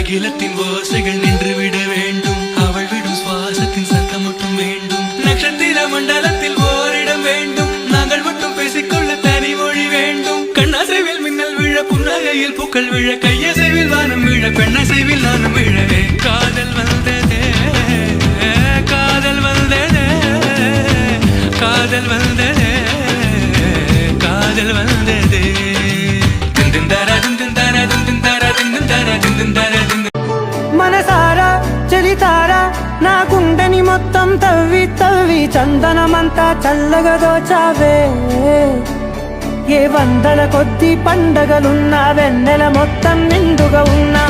அகிலத்தின் ஓசைகள் நின்றுவிட வேண்டும், அவள் விடும் சுவாசத்தின் சத்தம் மட்டும் வேண்டும். நட்சத்திர மண்டலத்தில் ஓரிடம் வேண்டும், நாங்கள் மட்டும் பேசிக்கொள்ள தனி மொழி வேண்டும். கண்ணாசைவில் மின்னல் விழ, புன்னகையில் பூக்கள் விழ, கையசைவில் வானம் விழ, பெண்ணசைவில் நானும் விழவே. காதல் வந்ததே, காதல் வந்ததே, காதல் வந்ததே, காதல் வந்ததே. మనసారా చలితారా నా గుండెని మొత్తం తవ్వి తవ్వి చందనమంతా చల్లగా దోచావే. ఏ వందల కొద్ది పండగలున్నా వెన్నెల మొత్తం నిండుగా ఉన్నా